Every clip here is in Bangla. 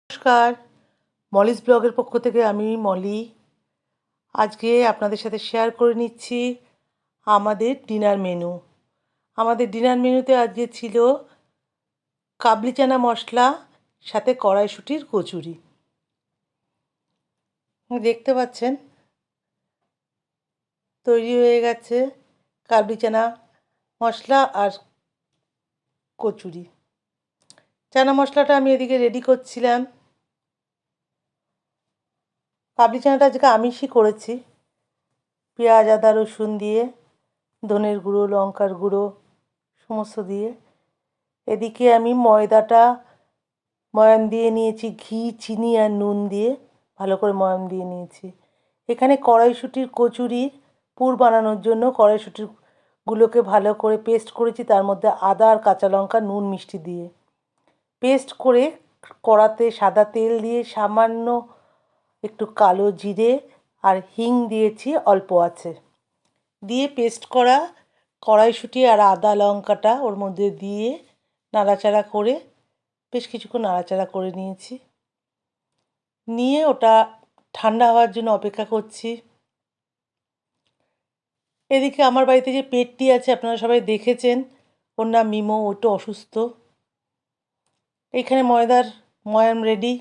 নমস্কার, মলিস ব্লগের পক্ষ থেকে আমি মলি। আজকে আপনাদের সাথে শেয়ার করে নিচ্ছি আমাদের ডিনার মেনু। আমাদের ডিনার মেনুতে আজকে ছিল কাবলি চানা মশলা, সাথে কড়াইশুঁটির কচুরি। দেখতে পাচ্ছেন তৈরি হয়ে গেছে কাবলি চানা মশলা আর কচুরি। চানা মশলাটা আমি এদিকে রেডি করছিলাম। কাবলি চানাটা আজকে আমিষই করেছি, পেঁয়াজ আদা রসুন দিয়ে, ধনের গুঁড়ো লঙ্কার গুঁড়ো সমস্ত দিয়ে। এদিকে আমি ময়ান দিয়ে নিয়েছি, ঘি চিনি আর নুন দিয়ে ভালো করে ময়ান দিয়ে নিয়েছি। এখানে কড়াইশুঁটির কচুরির পুর বানানোর জন্য কড়াইশুঁটিগুলোকে ভালো করে পেস্ট করেছি, তার মধ্যে আদা আর কাঁচা লঙ্কা নুন মিষ্টি দিয়ে পেস্ট করে কড়াতে সাদা তেল দিয়ে সামান্য একটু কালো জিরে আর হিং দিয়েছি অল্প আছে, দিয়ে পেস্ট করা কড়াইশুঁটি আর আদা লঙ্কাটা ওর মধ্যে দিয়ে নাড়াচাড়া করে বেশ কিছুক্ষণ নাড়াচাড়া করে নিয়েছি। নিয়ে ওটা ঠান্ডা হওয়ার জন্য অপেক্ষা করছি। এদিকে আমার বাড়িতে যে পেটটি আছে আপনারা সবাই দেখেছেন, ওর নাম মিমো, ও একটু অসুস্থ। এইখানে ময়াম রেডি।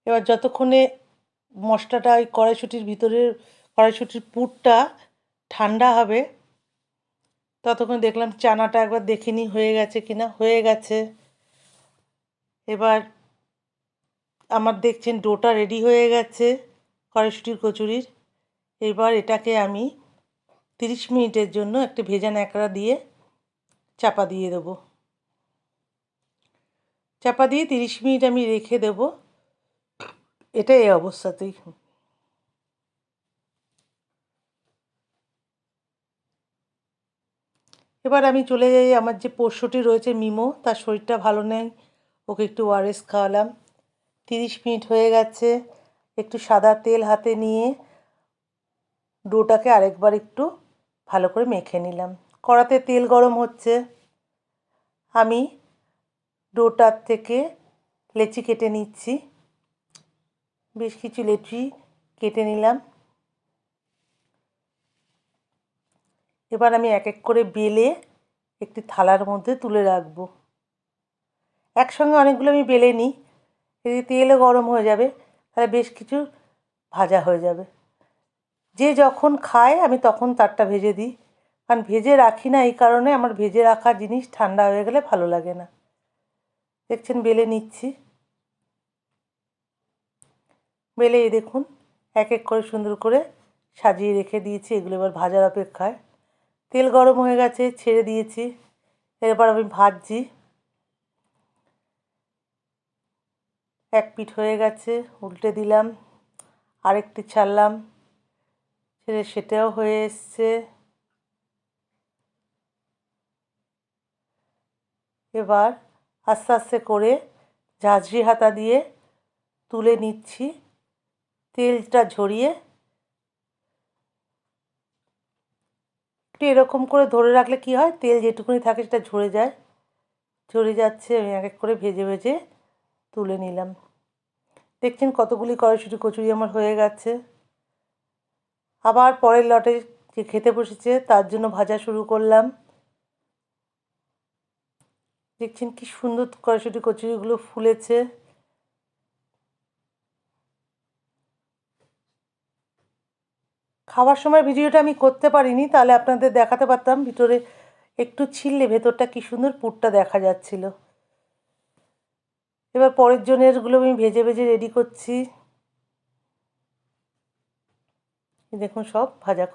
এবার যতক্ষণে মশলাটা ওই কড়াইশুঁটির পুরটা ঠান্ডা হবে, ততক্ষণ দেখলাম চানাটা একবার দেখে নিই হয়ে গেছে কিনা। হয়ে গেছে। এবার আমার দেখছেন ডোটা রেডি হয়ে গেছে কড়াইশুঁটির কচুরির। এবার এটাকে আমি 30 মিনিটের জন্য একটা ভেজা ন্যাকড়া দিয়ে চাপা দিয়ে দেবো। চাপা দিয়ে 30 মিনিট আমি রেখে দেবো, এটা এই অবস্থাতেই। এবার আমি চলে যাই, আমার যে পোষ্যটি রয়েছে মিমো, তার শরীরটা ভালো নেই, ওকে একটু ওআরএস খাওয়ালাম। 30 মিনিট হয়ে গেছে। একটু সাদা তেল হাতে নিয়ে ডোটাকে আরেকবার একটু ভালো করে মেখে নিলাম। কড়াতে তেল গরম হচ্ছে, আমি ডোটার থেকে লেচি কেটে নিচ্ছি। বেশ কিছু লেচি কেটে নিলাম। এবার আমি এক এক করে বেলে একটি থালার মধ্যে তুলে রাখবো। একসঙ্গে অনেকগুলো আমি বেলে নিই, যদি তেলও গরম হয়ে যাবে তাহলে বেশ কিছু ভাজা হয়ে যাবে। যে যখন খায় আমি তখন তারটা ভেজে দিই, কারণ ভেজে রাখি না এই কারণে, আমার ভেজে রাখা জিনিস ঠান্ডা হয়ে গেলে ভালো লাগে না। দেখছেন বেলে নিচ্ছি। বেলে এই দেখুন এক এক করে সুন্দর করে সাজিয়ে রেখে দিয়েছি। এগুলো এবার ভাজার অপেক্ষায়। তেল গরম হয়ে গেছে, ছেড়ে দিয়েছি। এরপর আমি ভাজছি। এক পিঠ হয়ে গেছে, উল্টে দিলাম, আরেকটি ছাড়লাম, ছেড়ে সেটাও হয়ে এসছে। এবার আস্তে আস্তে করে ঝাঁঝরি হাতা দিয়ে তুলে নিচ্ছি, তেলটা ঝরিয়ে। একটু এরকম করে ধরে রাখলে কি হয়, তেল যেটুকুনি থাকে সেটা ঝরে যাচ্ছে। আমি এক এক করে ভেজে ভেজে তুলে নিলাম। দেখছেন কতগুলি কড়াইশুঁটি কচুরি আমার হয়ে গেছে। আবার পরের লটে যে খেতে বসেছে তার জন্য ভাজা শুরু করলাম। দেখছেন কি সুন্দর কড়াইশুঁটি কচুরিগুলো ফুলেছে। খাওয়ার সময় ভিডিওটা আমি করতে পারিনি, তাহলে আপনাদের দেখাতে পারতাম। ভিতরে একটু ছিললে ভেতরটা কি সুন্দর পুরটা দেখা যাচ্ছিল। এবার পরের জনেরগুলো আমি ভেজে ভেজে রেডি করছি। দেখুন সব ভাজা